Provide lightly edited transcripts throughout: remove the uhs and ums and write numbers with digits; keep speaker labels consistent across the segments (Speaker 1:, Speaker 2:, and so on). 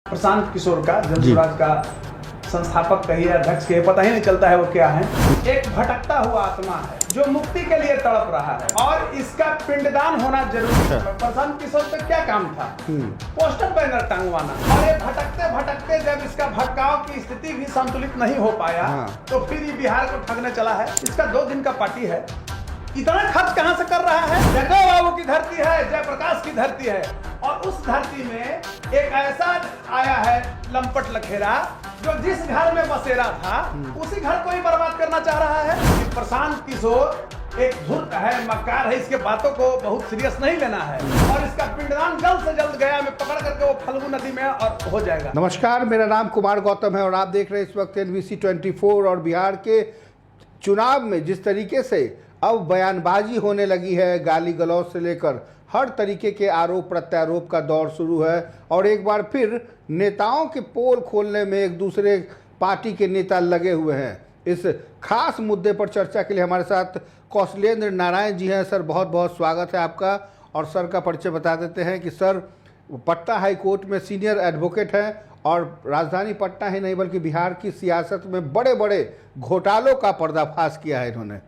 Speaker 1: प्रशांत किशोर का जन स्वराज का संस्थापक कहिए अध्यक्ष कहिए, पता ही नहीं चलता है वो क्या है। एक भटकता हुआ आत्मा है जो मुक्ति के लिए तड़प रहा है और इसका पिंडदान होना जरूरी है। प्रशांत किशोर पे क्या काम था? पोस्टर बैनर टांगवाना। और ये भटकते भटकते जब इसका भटकाव की स्थिति भी संतुलित नहीं हो पाया तो फिर ये बिहार को ठगने चला है। इसका 2 दिन का पार्टी है, इतना खर्च कहां से कर रहा है? जगदव बाबू की धरती है, जयप्रकाश की धरती है और उस धरती में एक ऐसा आया है लंपट लखेरा जो जिस घर में बसेरा था उसी घर को ही बर्बाद करना चाह रहा है। प्रशांत किशोर एक धूर्त है, मक्कार है, इसके बातों को बहुत सीरियस नहीं लेना है और इसका पिंडदान जल्द से जल्द गया में पकड़ करके वो फल्गु नदी में और हो जाएगा।
Speaker 2: नमस्कार, मेरा नाम कुमार गौतम है और आप देख रहे हैं इस वक्त NBC 24। और बिहार के चुनाव में जिस तरीके से अब बयानबाजी होने लगी है, गाली गलौज से लेकर हर तरीके के आरोप प्रत्यारोप का दौर शुरू है और एक बार फिर नेताओं के पोल खोलने में एक दूसरे पार्टी के नेता लगे हुए हैं। इस खास मुद्दे पर चर्चा के लिए हमारे साथ कौशलेंद्र नारायण जी हैं। सर, बहुत बहुत स्वागत है आपका। और सर का परिचय बता देते हैं कि सर पटना हाई कोर्ट में सीनियर एडवोकेट हैं और राजधानी पटना ही नहीं बल्कि बिहार की सियासत में बड़े बड़े घोटालों का पर्दाफाश किया है इन्होंने।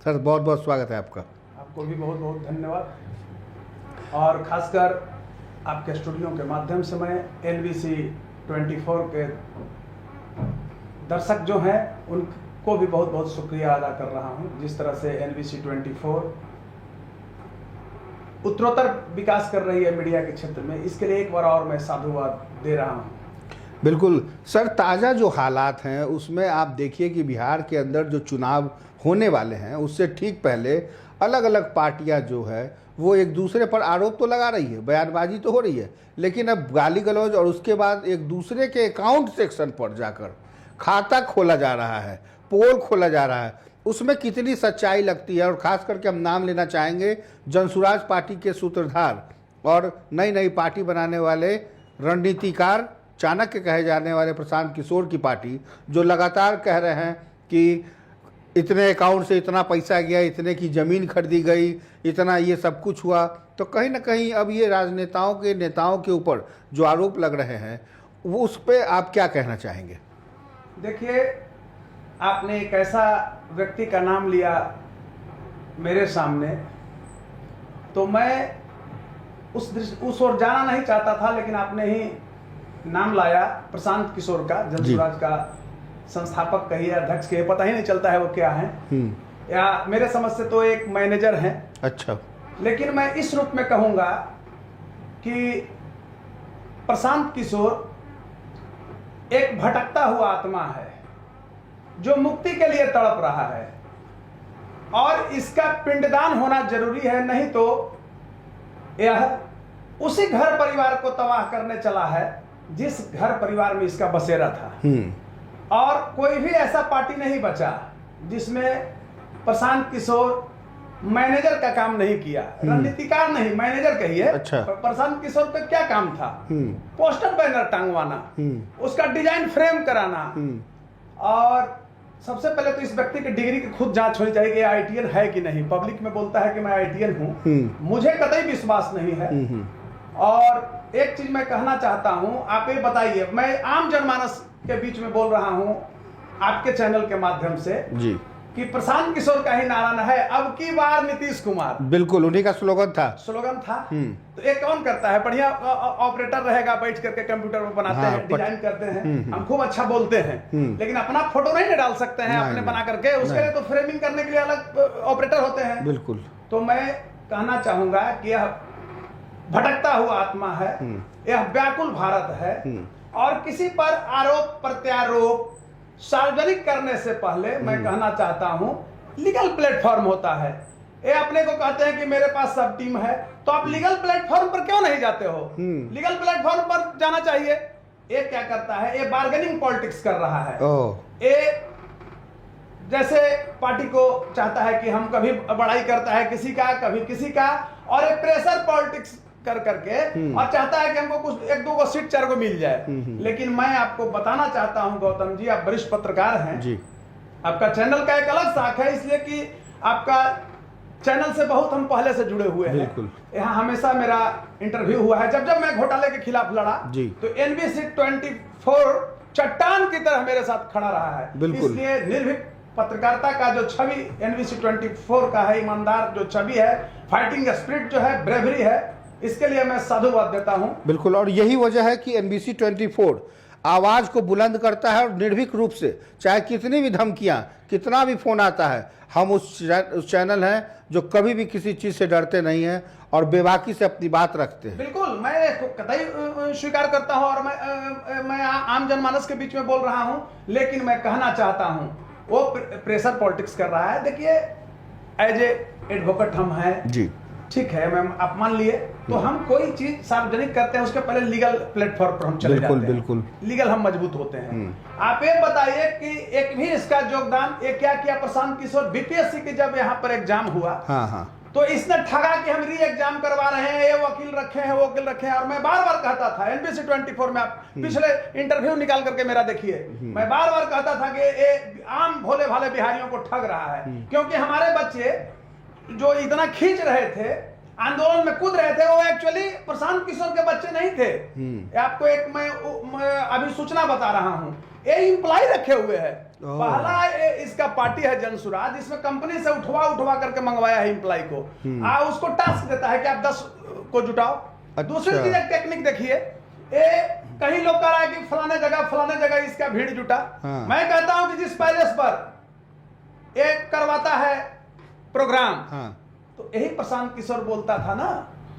Speaker 2: सर, बहुत बहुत स्वागत है आपका।
Speaker 1: आपको भी बहुत बहुत धन्यवाद। और खासकर आपके स्टूडियो के माध्यम से मैं NBC 24 के दर्शक जो हैं उनको भी बहुत बहुत शुक्रिया अदा कर रहा हूं। जिस तरह से NBC 24 उत्तरोत्तर विकास कर रही है मीडिया के क्षेत्र में, इसके लिए एक बार और मैं साधुवाद दे रहा हूं।
Speaker 2: बिल्कुल सर, ताज़ा जो हालात हैं उसमें आप देखिए कि बिहार के अंदर जो चुनाव होने वाले हैं उससे ठीक पहले अलग अलग पार्टियां जो है वो एक दूसरे पर आरोप तो लगा रही है, बयानबाजी तो हो रही है, लेकिन अब गाली गलौज और उसके बाद एक दूसरे के अकाउंट सेक्शन पर जाकर खाता खोला जा रहा है, पोल खोला जा रहा है। उसमें कितनी सच्चाई लगती है? और ख़ास करके हम नाम लेना चाहेंगे जनसुराज पार्टी के सूत्रधार और नई नई पार्टी बनाने वाले रणनीतिकार चाणक्य कहे जाने वाले प्रशांत किशोर की पार्टी, जो लगातार कह रहे हैं कि इतने अकाउंट से इतना पैसा गया, इतने की ज़मीन खरीदी गई, इतना ये सब कुछ हुआ। तो कहीं ना कहीं अब ये राजनेताओं के नेताओं के ऊपर जो आरोप लग रहे हैं वो उस पर आप क्या कहना चाहेंगे?
Speaker 1: देखिए, आपने एक ऐसा व्यक्ति का नाम लिया मेरे सामने, तो मैं उस ओर जाना नहीं चाहता था, लेकिन आपने ही नाम लाया प्रशांत किशोर का, जन स्वराज का संस्थापक कहिए अध्यक्ष कहिए, पता ही नहीं चलता है वो क्या है। या मेरे समझ से तो एक मैनेजर हैं।
Speaker 2: अच्छा,
Speaker 1: लेकिन मैं इस रूप में कहूंगा कि प्रशांत किशोर एक भटकता हुआ आत्मा है जो मुक्ति के लिए तड़प रहा है और इसका पिंडदान होना जरूरी है, नहीं तो यह उसी घर परिवार को तबाह करने चला है जिस घर परिवार में इसका बसेरा था। और कोई भी ऐसा पार्टी नहीं बचा जिसमें प्रशांत किशोर मैनेजर का काम नहीं किया। रणनीतिकार नहीं, मैनेजर कहिए।
Speaker 2: अच्छा।
Speaker 1: प्रशांत किशोर पे क्या काम था? पोस्टर बैनर टांगवाना, उसका डिजाइन फ्रेम कराना। और सबसे पहले तो इस व्यक्ति की डिग्री की खुद जांच होनी चाहिए कि IITian है कि नहीं। पब्लिक में बोलता है कि मैं IITian हूं, मुझे कतई विश्वास नहीं है। और एक चीज मैं कहना चाहता हूं, आप ये बताइए, मैं आम जनमानस के बीच में बोल रहा हूं आपके चैनल के माध्यम से
Speaker 2: जी,
Speaker 1: कि प्रशांत किशोर का ही नारा है अब की बार नीतीश कुमार।
Speaker 2: बिल्कुल उन्हीं का स्लोगन था।
Speaker 1: तो ये कौन करता है? बढ़िया ऑपरेटर रहेगा, बैठ करके कंप्यूटर में बनाते हैं, डिजाइन करते हैं, हम खूब अच्छा बोलते हैं, लेकिन अपना फोटो नहीं डाल सकते हैं अपने बना करके। उसके लिए तो फ्रेमिंग करने के लिए अलग ऑपरेटर होते हैं।
Speaker 2: बिल्कुल।
Speaker 1: तो मैं कहना चाहूंगा कि यह भटकता हुआ आत्मा है, यह व्याकुल भारत है और किसी पर आरोप प्रत्यारोप सार्वजनिक करने से पहले मैं कहना चाहता हूं लीगल प्लेटफॉर्म होता है। ये अपने को कहते हैं कि मेरे पास सब टीम है, तो आप लीगल प्लेटफॉर्म पर क्यों नहीं जाते हो? लीगल प्लेटफॉर्म पर जाना चाहिए। ये क्या करता है? ये बार्गेनिंग पॉलिटिक्स कर रहा है। ये जैसे पार्टी को चाहता है कि हम कभी बड़ाई करता है किसी का, कभी किसी का, और ये प्रेशर पॉलिटिक्स कर करके और चाहता है कि हमको कुछ 1-2 को सीट 4 को मिल जाए। लेकिन मैं आपको बताना चाहता हूं गौतम जी, आप वरिष्ठ पत्रकार हैं जी, आपका चैनल का एक अलग शाख है, इसलिए कि आपका चैनल से बहुत हम पहले से जुड़े हुए हैं।
Speaker 2: बिल्कुल।
Speaker 1: यहाँ हमेशा मेरा इंटरव्यू हुआ है। जब जब मैं घोटाले के खिलाफ लड़ा
Speaker 2: जी।
Speaker 1: तो NBC 24 चट्टान की तरह मेरे साथ खड़ा रहा है।
Speaker 2: बिल्कुल।
Speaker 1: इसलिए निर्भीक पत्रकारिता का जो छवि NBC 24 का है, ईमानदार जो छवि है, फाइटिंग स्पिरिट जो है, ब्रेवरी है, इसके लिए मैं साधुवाद देता हूँ।
Speaker 2: बिल्कुल, और यही वजह है कि NBC 24 आवाज़ को बुलंद करता है और निर्भीक रूप से, चाहे कितनी भी धमकियाँ, कितना भी फोन आता है, हम उस चैनल हैं जो कभी भी किसी चीज़ से डरते नहीं हैं और बेबाकी से अपनी बात रखते हैं।
Speaker 1: बिल्कुल, मैं कतई स्वीकार करता हूं और मैं आम जनमानस के बीच में बोल रहा हूं, लेकिन मैं कहना चाहता हूं वो प्रेशर पॉलिटिक्स कर रहा है। देखिए, एज ए एडवोकेट हम हैं
Speaker 2: जी,
Speaker 1: ठीक है, मैं आप मान लिए तो हम कोई चीज सार्वजनिक करते हैं उसके पहले लीगल प्लेटफॉर्म पर हम चले जाते हैं।
Speaker 2: बिल्कुल।
Speaker 1: लीगल हम मजबूत होते हैं। आप ये बताइए कि एक भी इसका योगदान एक क्या किया प्रशांत किशोर BPSC के जब यहाँ पर एग्जाम हुआ,
Speaker 2: हाँ,
Speaker 1: तो इसने ठगा कि हम री एग्जाम करवा रहे हैं, ये वकील रखे हैं, वो वकील रखे हैं। और मैं बार बार कहता था, NBC 24 में आप पिछले इंटरव्यू निकाल करके मेरा देखिए, मैं बार बार कहता था कि ये आम भोले भाले बिहारियों को ठग रहा है, क्योंकि हमारे बच्चे जो इतना खींच रहे थे, आंदोलन में कूद रहे थे, वो एक्चुअली प्रशांत किशोर के बच्चे नहीं थे। आपको एक मैं अभी सूचना बता रहा हूं, ये इम्प्लाई रखे हुए हैं। पहला इसका पार्टी है जनसुराज, इसमें कंपनी से उठवा करके मंगवाया है इम्प्लाई को। उसको टास्क देता है कि आप 10 को जुटाओ। दूसरी चीज, एक टेक्निक देखिए, कहीं लोग कह रहा है कि फलाने जगह इसका भीड़ जुटा। मैं कहता हूं कि जिस पैलेस पर एक करवाता है प्रोग्राम, तो यही प्रशांत किशोर बोलता था ना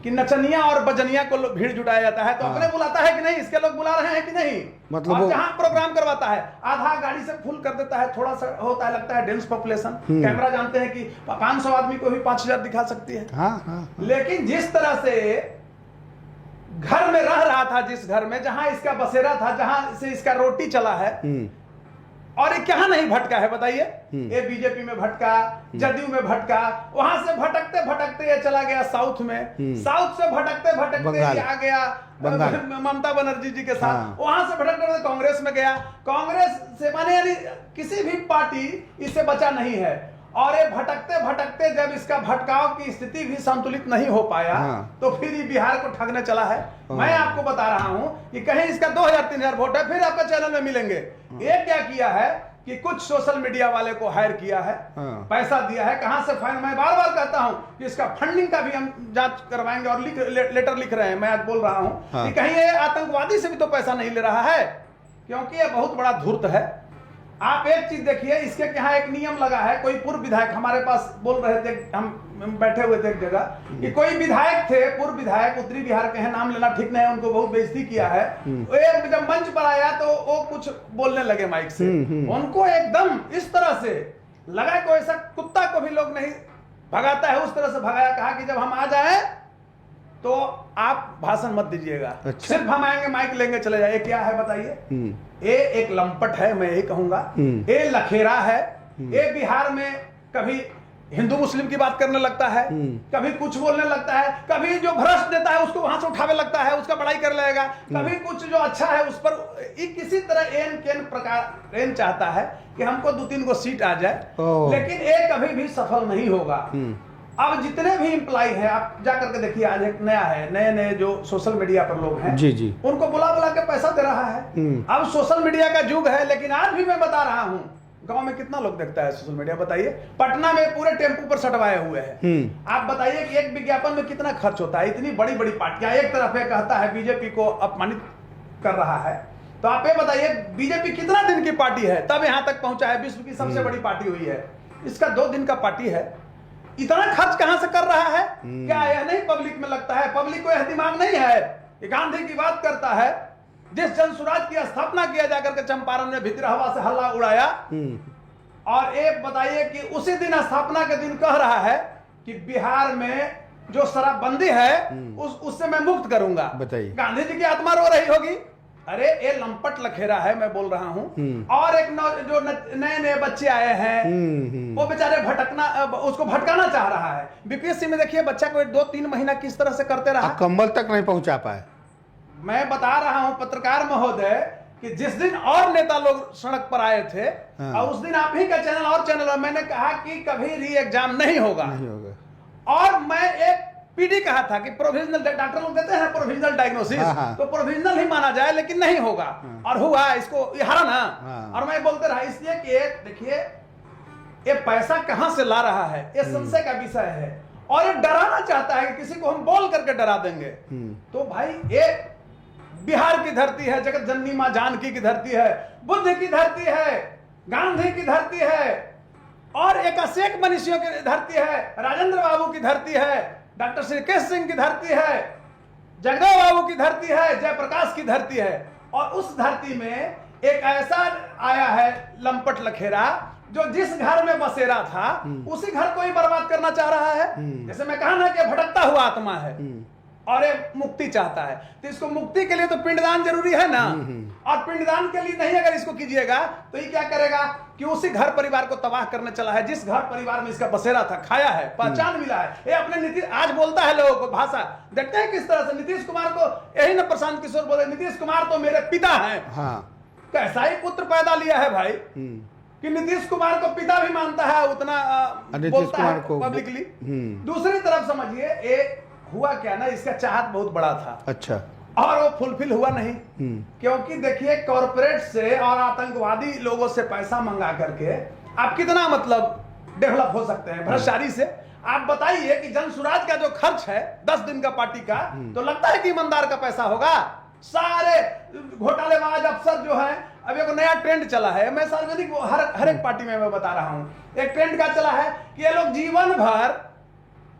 Speaker 1: कि नचनिया और बजनिया को भीड़ जुटाया जाता है, तो अपने बुलाता है कि नहीं, इसके लोग बुला रहे हैं कि नहीं। मतलब और जहां प्रोग्राम करवाता है, आधा गाड़ी से फुल कर देता है, थोड़ा सा होता है, लगता है डेंस पॉपुलेशन, कैमरा जानते हैं कि 500 आदमी को भी 5000 दिखा सकती है। लेकिन जिस तरह से घर में रह रहा था, जिस घर में जहां इसका बसेरा था, जहां से इसका रोटी चला है, और ये कहां नहीं भटका है बताइए। ये बीजेपी में भटका, जदयू में भटका, वहां से भटकते भटकते ये चला गया साउथ में, साउथ से भटकते भटकते ये आ गया ममता बनर्जी जी के साथ, वहां से भटकते कांग्रेस में गया। कांग्रेस से माने यानी किसी भी पार्टी इससे बचा नहीं है। और ये भटकते भटकते जब इसका भटकाव की स्थिति भी संतुलित नहीं हो पाया, तो फिर ये बिहार को ठगने चला है। मैं आपको बता रहा हूं कि कहीं इसका 2000-3000 वोट है, फिर आपके चैनल में मिलेंगे। ये क्या किया है कि कुछ सोशल मीडिया वाले को हायर किया है, पैसा दिया है, कहां से फाइन। मैं बार बार कहता हूं कि इसका फंडिंग का भी हम जांच करवाएंगे और लेटर लिख रहे हैं। मैं आज बोल रहा हूं कि कहीं ये आतंकवादी से भी तो पैसा नहीं ले रहा है, क्योंकि ये बहुत बड़ा धूर्त है। आप एक चीज देखिए, इसके यहाँ एक नियम लगा है। कोई पूर्व विधायक हमारे पास बोल रहे थे, हम बैठे हुए थे एक जगह, कि कोई विधायक थे, पूर्व विधायक, उत्तरी बिहार के हैं, नाम लेना ठीक नहीं है, उनको बहुत बेइज्जती किया है। एक जब मंच पर आया तो वो कुछ बोलने लगे माइक से, उनको एकदम इस तरह से लगा कोई ऐसा कुत्ता को भी लोग नहीं भगाता है, उस तरह से भगाया। कहा कि जब हम आ जाए तो आप भाषण मत दीजिएगा, सिर्फ हम आएंगे, माइक लेंगे, चले जाए। क्या है बताइए? ये एक लंपट है, मैं यही कहूंगा। ये लखेरा है। ये बिहार में कभी हिंदू मुस्लिम की बात करने लगता है, कभी कुछ बोलने लगता है, कभी जो भ्रष्ट देता है उसको वहां से उठावे लगता है, उसका बड़ाई कर लेगा, कभी कुछ जो अच्छा है उस पर किसी तरह एन केन प्रकार एन चाहता है कि हमको 2-3 को सीट आ जाए, लेकिन ये कभी भी सफल नहीं होगा। अब जितने भी एम्प्लॉय हैं, आप जाकर के देखिए, आज एक नया है, नए जो सोशल मीडिया पर लोग हैं, जी, उनको बुला के पैसा दे रहा है। अब सोशल मीडिया का युग है, लेकिन आज भी मैं बता रहा हूं, गांव में कितना लोग देखता है सोशल मीडिया बताइए। पटना में पूरे टेम्पू पर सटवाए हुए हैं। आप बताइए कि एक विज्ञापन में कितना खर्च होता है। इतनी बड़ी बड़ी पार्टियां, एक तरफ ये कहता है बीजेपी को अपमानित कर रहा है, तो आप ये बताइए बीजेपी कितना दिन की पार्टी है, तब यहां तक पहुंचा है, विश्व की सबसे बड़ी पार्टी हुई है। इसका 2 दिन का पार्टी है, इतना खर्च कहां से कर रहा है? क्या यह नहीं पब्लिक में लगता है? पब्लिक को यह दिमाग नहीं है। ये गांधी की बात करता है, जिस जनसुराज की स्थापना किया जाकर के चंपारण में भितरहवा से हल्ला उड़ाया, और एक बताइए कि उसी दिन स्थापना के दिन कह रहा है कि बिहार में जो शराबबंदी है उससे मैं मुक्त करूंगा। बताइए, गांधी जी की आत्मा रो रही होगी। अरे ये लंपट लखेरा है, मैं बोल रहा हूं। और एक जो नए बच्चे आए हैं, वो बेचारे उसको भटकाना चाह रहा है। बीपीएससी में देखिए, बच्चा को 2-3 महीना किस तरह से करते रहा,
Speaker 2: कंबल तक नहीं पहुंचा पाए।
Speaker 1: मैं बता रहा हूं पत्रकार महोदय कि जिस दिन और नेता लोग सड़क पर आए थे, और उस दिन आप ही का चैनल और चैनल, मैंने कहा कि कभी री एग्जाम नहीं होगा। और मैं एक पीडी कहा था कि प्रोविजनल, डॉक्टर लोग देते हैं प्रोविजनल डायग्नोसिस, तो प्रोविजनल ही माना जाए, लेकिन नहीं होगा। और हुआ, इसको ये हारा ना। और मैं बोलते रहा इसलिए कि देखिए ये पैसा कहां से ला रहा है, ये संशय का विषय है। और ये डराना चाहता है कि किसी को हम बोल करके डरा देंगे। तो भाई ये बिहार की धरती है, जगत जननी मां जानकी की धरती है, बुद्ध की धरती है, गांधी की धरती है, और एक असेक मनीषियों की धरती है, राजेंद्र बाबू की धरती है, डॉक्टर श्रीकेश सिंह की धरती है, जगदेव बाबू की धरती है, जयप्रकाश की धरती है। और उस धरती में एक ऐसा आया है लंपट लखेरा जो जिस घर में बसेरा था उसी घर को ही बर्बाद करना चाह रहा है। जैसे मैं कहा ना कि भटकता हुआ आत्मा है और ये मुक्ति चाहता है, तो इसको मुक्ति के लिए तो पिंडदान जरूरी है ना। और पिंडदान के लिए नहीं अगर इसको कीजिएगा तो ये क्या करेगा कि उसी घर परिवार को तबाह करने चला है जिस घर परिवार में इसका बसेरा था, खाया है, पहचान मिला है। ये अपने नीतीश आज बोलता है लोगों को भाषा, देखते हैं किस तरह से नीतीश कुमार को, यही ना प्रशांत किशोर बोले नीतीश कुमार तो मेरे पिता हैं। कैसा ही पुत्र पैदा लिया है भाई कि नीतीश कुमार को पिता भी मानता है, उतना बोलता है पब्लिकली। दूसरी तरफ समझिए ये हुआ क्या ना, इसका चाहत बहुत बड़ा था। अच्छा। और वो फुलफिल हुआ नहीं। क्योंकि देखिए कॉर्पोरेट से और आतंकवादी लोगों से पैसा मंगा करके आप कितना मतलब डेवलप हो सकते हैं भ्रष्टाचारी से। आप बताइए कि जन सुराज का जो खर्च है 10 दिन का पार्टी का, तो लगता है कि ईमानदार का पैसा होगा। सारे घोटालेबाज अफसर जो है, अब एक नया ट्रेंड चला है, मैं सार्वजनिक हर एक पार्टी में मैं बता रहा हूं, एक ट्रेंड का चला है कि ये लोग जीवन भर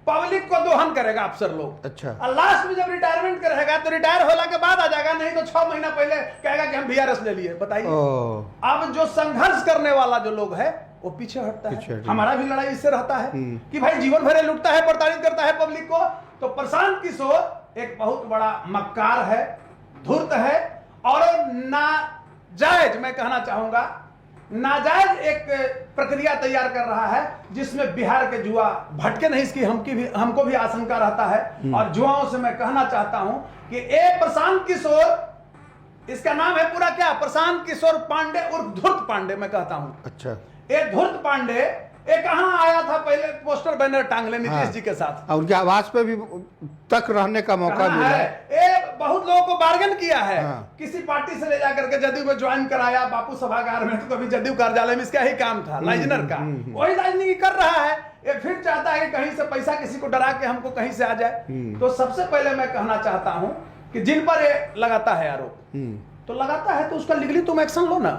Speaker 1: पब्लिक को दोहन करेगा अफसर लोग। अच्छा। और लास्ट में जब रिटायरमेंट करेगा तो रिटायर होने के बाद आ जाएगा, नहीं तो 6 महीना पहले कहेगा कि हम VRS ले लिए। बताइए अब जो संघर्ष करने वाला जो लोग है वो पीछे हटता है। हमारा भी लड़ाई इससे रहता है कि भाई जीवन भर लुटता है, प्रताड़ित करता है पब्लिक को। तो प्रशांत किशोर एक बहुत बड़ा मक्कार है, धूर्त है और नाजायज, मैं कहना चाहूंगा नाजायज एक प्रक्रिया तैयार कर रहा है जिसमें बिहार के जुआ भटके नहीं, इसकी हमको भी आशंका रहता है। और जुआओं से मैं कहना चाहता हूं कि ए प्रशांत किशोर, इसका नाम है पूरा क्या, प्रशांत किशोर पांडे उर्फ धूर्त पांडे मैं कहता हूं। अच्छा। ये धूर्त पांडे ये कहां आया था, पहले पोस्टर बैनर टांग ले नीतीश जी के साथ,
Speaker 2: और उनके आवास पे भी तक रहने का मौका मिला है।
Speaker 1: ये बहुत लोगों को बार्गेन किया है। किसी पार्टी से ले जाकर के जदयू में ज्वाइन कराया, बापू सभागार में, तो कभी जदयू कार्यालय में इसका ही काम था लाइजनर का, वही राजनीति कर रहा है। ये फिर चाहता है कि कहीं से पैसा किसी को डरा के हमको कहीं से आ जाए। तो सबसे पहले मैं कहना चाहता हूं कि जिन पर ये लगाता है आरोप, तो लगाता है तो उसका लीगली तुम एक्शन लो ना।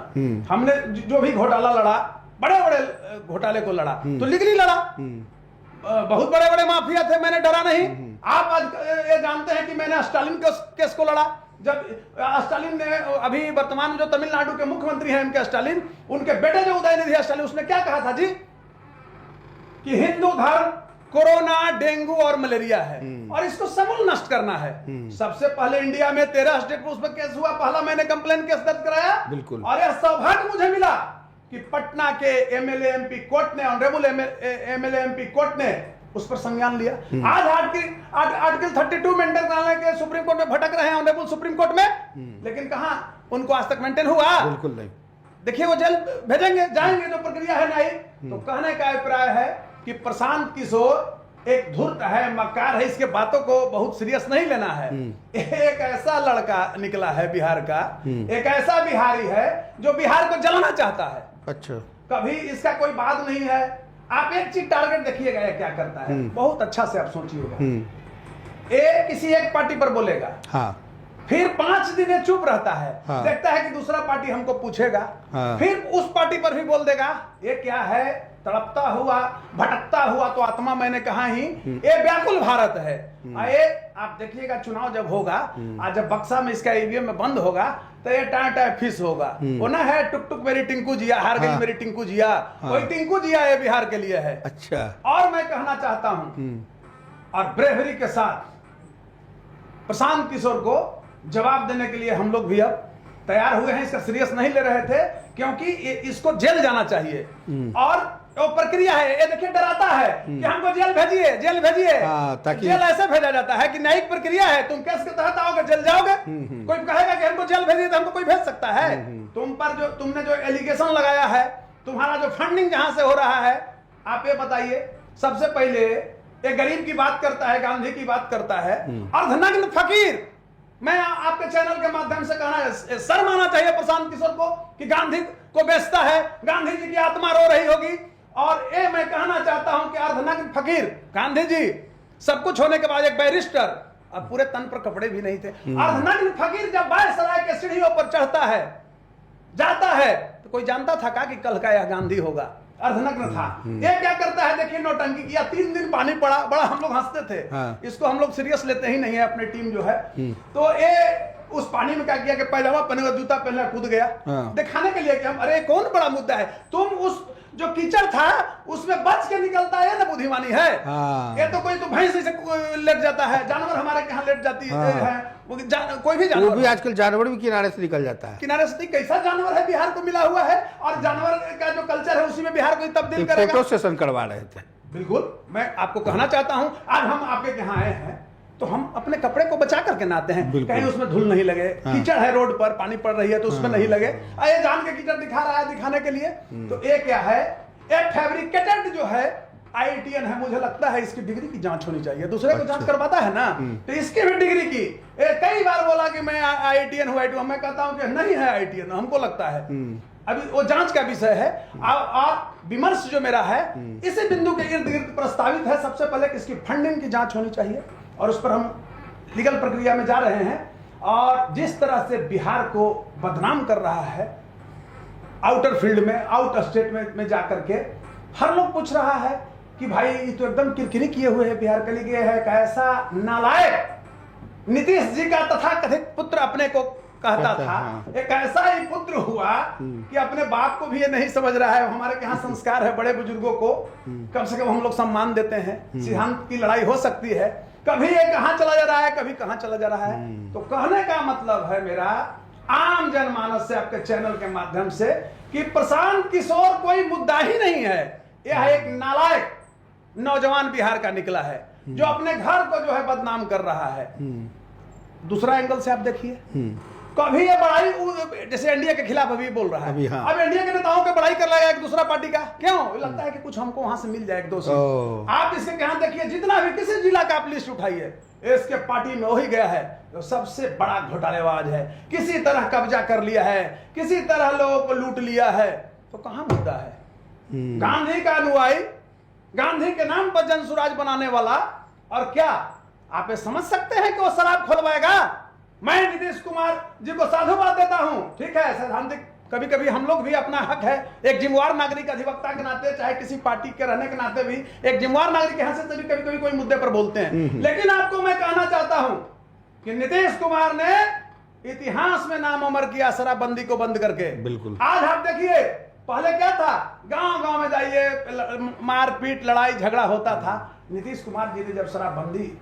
Speaker 1: हमने जो भी घोटाला लड़ा, बड़े बड़े घोटाले को लड़ा तो लीगली लड़ा, बहुत बड़े बड़े माफिया थे, मैंने डरा नहीं। आप आज ये जानते हैं कि मैंने स्टालिन केस को लड़ा। जब स्टालिन ने, अभी वर्तमान जो तमिलनाडु के मुख्यमंत्री हैं MK स्टालिन, उनके बेटे जो उदयनिधि स्टालिन, उसने क्या कहा था जी कि हिंदू धर्म कोरोना, डेंगू और मलेरिया है और इसको समूल नष्ट करना है। सबसे पहले इंडिया में 13 स्टेट में उस पर केस हुआ, पहला मैंने कंप्लेन केस दर्ज कराया। बिल्कुल। और यह सौभाग्य मुझे मिला कि पटना के MLA MP कोर्ट ने, ऑनरेबल MLA MP कोर्ट ने उस पर संज्ञान लिया। आज आर्टिकल 32 मेंटेन कराने के सुप्रीम कोर्ट में भटक रहे हैं, ऑनरेबल सुप्रीम कोर्ट में, लेकिन कहां उनको आज तक मेंटेन हुआ? बिल्कुल नहीं। देखिए वो जेल भेजेंगे, जाएंगे, जो प्रक्रिया है नहीं। तो कहने का अभिप्राय है कि प्रशांत किशोर एक धूर्त है, मक्कार है, इसके बातों को बहुत सीरियस नहीं लेना है। एक ऐसा लड़का निकला है बिहार का, एक ऐसा बिहारी है जो बिहार को जलाना चाहता है। अच्छा। कभी इसका कोई बात नहीं है। आप एक चीज टारगेट देखिएगा ये क्या करता है, बहुत अच्छा से आप सोचिएगा। एक किसी एक पार्टी पर बोलेगा, हाँ, फिर 5 दिन ये चुप रहता है, हाँ, देखता है कि दूसरा पार्टी हमको पूछेगा, हाँ, फिर उस पार्टी पर भी बोल देगा। ये क्या है, तड़पता हुआ भटकता हुआ तो आत्मा, मैंने कहा ही, ये व्याकुल भारत है। ये आप देखिएगा चुनाव जब होगा, आज जब बक्सा में इसका EVM में बंद होगा तो ये टाटा फिस होगा। वो ना है टुक टुक मेरी टिंकू जिया, हार गई मेरी टिंकू जिया, कोई टिंकू जिया ये बिहार के लिए है। अच्छा। और मैं कहना चाहता हूं, और ब्रेवरी के साथ प्रशांत किशोर को जवाब देने के लिए हम लोग भी अब तैयार हुए हैं। इसका सीरियस नहीं ले रहे थे क्योंकि इसको जेल जाना चाहिए और वो प्रक्रिया है। ये देखिए डराता है कि हमको जेल भेजिए, जेल भेजिए। ताकि जेल ऐसे भेजा जाता है कि न्यायिक प्रक्रिया है, तुम केस के तहत आओगे जेल जाओगे। कोई कहेगा कि हमको जेल भेजिए तो हमको कोई भेज सकता है? तुम पर जो तुमने जो एलिगेशन लगाया है, तुम्हारा जो फंडिंग जहां से हो रहा है, आप ये बताइए। सबसे पहले एक गरीब की बात करता है, गांधी की बात करता है, अर्धनग्न फकीर। मैं आपके चैनल के माध्यम से कहना शर्माना चाहिए प्रशांत किशोर को कि गांधी को बेचता है, गांधी जी की आत्मा रो रही होगी। और ये मैं कहना चाहता हूं कि अर्धनग्न फकीर गांधी जी सब कुछ होने के बाद एक बैरिस्टर, अब पूरे तन पर कपड़े भी नहीं थे, अर्धनग्न फकीर जब बायसराय के सीढ़ियों पर चढ़ता है, जाता है, तो कोई जानता था का कि कल का यह गांधी होगा? अर्धनग्न था। ये क्या करता है देखिए, नौटंकी किया, 3 दिन पानी पड़ा, बड़ा हम लोग हंसते थे। इसको हम लोग सीरियस लेते ही नहीं है, अपनी टीम जो है। तो ये उस पानी में क्या किया कि पैजामा पहने हुआ, जूता पहने कूद गया, दिखाने के लिए कि हम, अरे कौन बड़ा मुद्दा है, तुम उस जो कीचड़ था उसमें बच के निकलता है ना, बुद्धिमानी है। ये तो कोई तो भैंस से लेट जाता है, जानवर हमारे यहाँ लेट जाती है, कोई भी जानवर,
Speaker 2: वो भी आजकल जानवर भी किनारे से निकल जाता है।
Speaker 1: किनारे से कैसा जानवर है बिहार को मिला हुआ है, और जानवर का जो कल्चर है उसी में बिहार को तब्दील करेगा।
Speaker 2: फोटो सेशन करवा रहे थे।
Speaker 1: बिल्कुल, मैं आपको कहना चाहता हूं, आज हम आपके यहाँ आए हैं तो हम अपने कपड़े को बचा करके नहाते हैं, कहीं उसमें धूल नहीं लगे। कीचड़ है रोड पर, पानी पड़ रही है तो उसमें नहीं लगे। ये जान के कीचड़ दिखा रहा है दिखाने के लिए। तो ये क्या है, एक फैब्रिकेटेड जो है IITN है, मुझे लगता है इसकी डिग्री की जांच होनी चाहिए। दूसरे को जांच करवाता है ना, तो इसकी भी डिग्री की। कई बार बोला कि मैं IITN हूँ, मैं कहता हूँ कि नहीं है IITN, हमको लगता है अभी वो जांच का विषय है। और विमर्श जो मेरा है इसी बिंदु के इर्द गिर्द प्रस्तावित है। सबसे पहले इसकी फंडिंग की जांच होनी चाहिए, और उस पर हम लीगल प्रक्रिया में जा रहे हैं। और जिस तरह से बिहार को बदनाम कर रहा है, आउटर फील्ड में, आउट स्टेट में जाकर के हर लोग पूछ रहा है कि भाई ये तो एकदम किरकिरी किए हुए है बिहार के लिए है। कैसा नालायक नीतीश जी का तथाकथित पुत्र अपने को कहता था, एक ऐसा ही पुत्र हुआ कि अपने बाप को भी ये नहीं समझ रहा है। हमारे यहाँ संस्कार है, बड़े बुजुर्गों को कम से कम हम लोग सम्मान देते हैं। सिद्धांत की लड़ाई हो सकती है, कभी ये कहां चला जा रहा है, कभी कहां चला जा रहा है। तो कहने का मतलब है मेरा आम जनमानस से, आपके चैनल के माध्यम से, कि प्रशांत किशोर कोई मुद्दा ही नहीं है। यह एक नालायक नौजवान बिहार का निकला है जो अपने घर को जो है बदनाम कर रहा है। दूसरा एंगल से आप देखिए, कभी ये बड़ाई जैसे एनडीए के खिलाफ अभी बोल रहा है, अब एनडीए के नेताओं के बड़ाई कर लगा एक दूसरा पार्टी का, क्यों? लगता है कि कुछ हमको वहां से मिल जाए एक दो सीट। आप इसके क्या देखिए, जितना भी किसी जिला का आप लिस्ट उठाइए, इसके पार्टी में वही गया है जो सबसे बड़ा घोटालेबाज है, किसी तरह कब्जा कर लिया है, किसी तरह लोगों को लूट लिया है। तो कहां मुद्दा है? गांधी का अनुयायी, गांधी के नाम पर जनसुराज बनाने वाला, और क्या आप ये समझ सकते हैं कि वो शराब खोलवाएगा? मैं नीतीश कुमार जी को साधुवाद देता हूं, ठीक है, सैद्धांतिक कभी कभी हम लोग भी, अपना हक है एक जिम्मेवार नागरिक अधिवक्ता के नाते, चाहे किसी पार्टी के रहने के नाते भी एक जिम्मेवार नागरिक के हैसियत से भी कभी कभी कोई मुद्दे पर बोलते हैं। लेकिन आपको मैं कहना चाहता हूं कि नीतीश कुमार ने इतिहास में नाम अमर किया शराबबंदी को बंद करके।
Speaker 2: बिल्कुल।
Speaker 1: आज आप देखिए, पहले क्या था, गांव गांव में जाइए मारपीट लड़ाई झगड़ा होता था। नीतीश कुमार जी ने जब शराबबंदी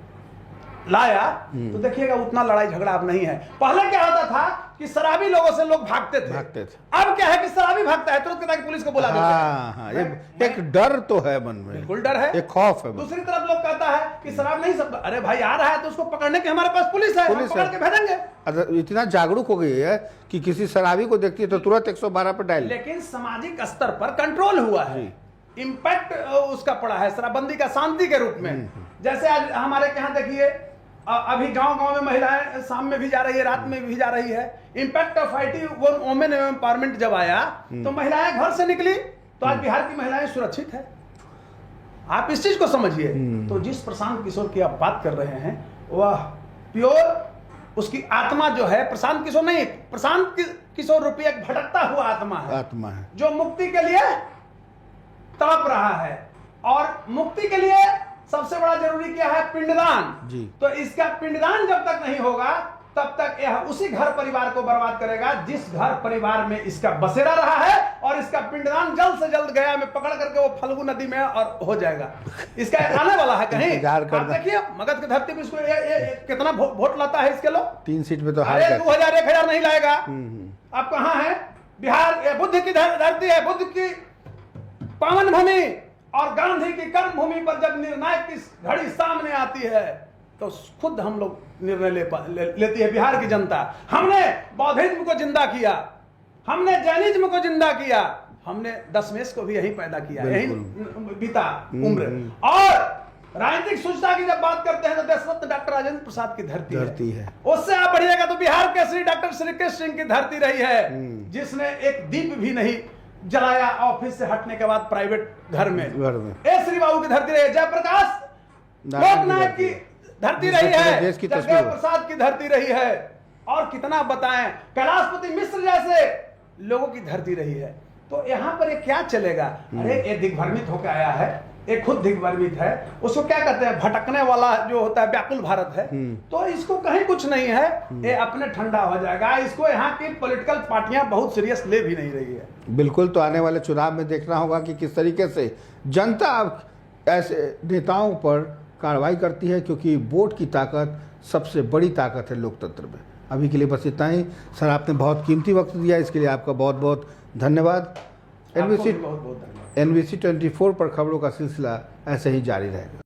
Speaker 1: लाया तो देखिएगा उतना लड़ाई झगड़ा अब नहीं है। पहले क्या होता था कि शराबी लोगों से लोग भागते थे। अब क्या है कि शराबी भागता है तुरंत कहता है कि पुलिस को बुला देते हैं।
Speaker 2: एक डर तो है मन में,
Speaker 1: बिल्कुल डर है,
Speaker 2: एक खौफ है।
Speaker 1: दूसरी तरफ लोग कहता है कि शराब नहीं सब, अरे भाई आ रहा है तो उसको पकड़ने के हमारे पास पुलिस है, हम पकड़ के भेजेंगे।
Speaker 2: इतना जागरूक हो गई है कि किसी शराबी को देखती है तो तुरंत 112 पर डायल।
Speaker 1: लेकिन सामाजिक स्तर पर कंट्रोल हुआ है, इम्पैक्ट उसका पड़ा है शराबबंदी का शांति के रूप में। जैसे आज हमारे यहाँ देखिए, अभी गांव गांव में महिलाएं शाम में भी जा रही है, रात में भी जा रही है। Impact of IT women empowerment जब आया तो महिलाएं घर से निकली, तो आज बिहार की महिलाएं सुरक्षित है। आप इस चीज को समझिए। तो जिस प्रशांत किशोर की आप बात कर रहे हैं, वह प्योर, उसकी आत्मा जो है, प्रशांत किशोर नहीं, प्रशांत किशोर रूपी एक भटकता हुआ आत्मा है जो मुक्ति के लिए तड़प रहा है। और मुक्ति के लिए सबसे बड़ा जरूरी क्या है? पिंडदान
Speaker 2: जी।
Speaker 1: तो इसका पिंडदान जब तक नहीं होगा तब तक यह उसी घर परिवार को बर्बाद करेगा जिस घर परिवार में इसका बसेरा रहा है। और इसका पिंडदान जल्द से जल्द गया में पकड़ करके वो फल्गु नदी में और हो जाएगा। इसका आने वाला है कहीं। आप देखिए मगध की धरती में इसको कितना वोट लाता है इसके लोग।
Speaker 2: 3 सीट में तो
Speaker 1: 2000 1000 नहीं लाएगा। आप कहाँ है? बिहार बुद्ध की धरती है, बुद्ध की पावन भूमि, और गांधी की कर्म भूमि पर जब निर्णायक की घड़ी सामने आती है तो खुद हम लोग निर्णय लेती है बिहार की जनता। हमने बौद्धिज्म को जिंदा किया, हमने जैनिज्म को जिंदा किया, हमने दशमेश को भी यही पैदा किया, यही बीता उम्र। और राजनीतिक सूचना की जब बात करते हैं तो देशरत्न डॉक्टर राजेंद्र प्रसाद की धरती
Speaker 2: है।
Speaker 1: उससे आप बढ़िएगा तो बिहार केसरी डॉक्टर श्री कृष्ण सिंह की धरती रही है, जिसने एक दीप भी नहीं जलाया ऑफिस से हटने के बाद प्राइवेट घर में। ए श्री बाबू की धरती रही है, जयप्रकाश लोकनायक की धरती रही है, जगदेव प्रसाद की धरती रही है, और कितना बताएं, कैलाशपति मिश्र जैसे लोगों की धरती रही है। तो यहाँ पर ये क्या चलेगा? अरे ये दिग्भ्रमित होकर आया है, एक खुद दिग्भ्रमित है, उसको क्या कहते हैं, भटकने वाला जो होता है, व्याकुल भारत है। तो इसको कहीं कुछ नहीं है, ये अपने ठंडा हो जाएगा। इसको यहाँ की पॉलिटिकल पार्टियां बहुत सीरियस ले भी नहीं रही है।
Speaker 2: बिल्कुल, तो आने वाले चुनाव में देखना होगा कि किस तरीके से जनता अब ऐसे नेताओं पर कार्रवाई करती है, क्योंकि वोट की ताकत सबसे बड़ी ताकत है लोकतंत्र में। अभी के लिए बस इतना ही। सर, आपने बहुत कीमती वक्त दिया, इसके लिए आपका बहुत बहुत धन्यवाद। NBC 24 पर खबरों का सिलसिला ऐसे ही जारी रहेगा।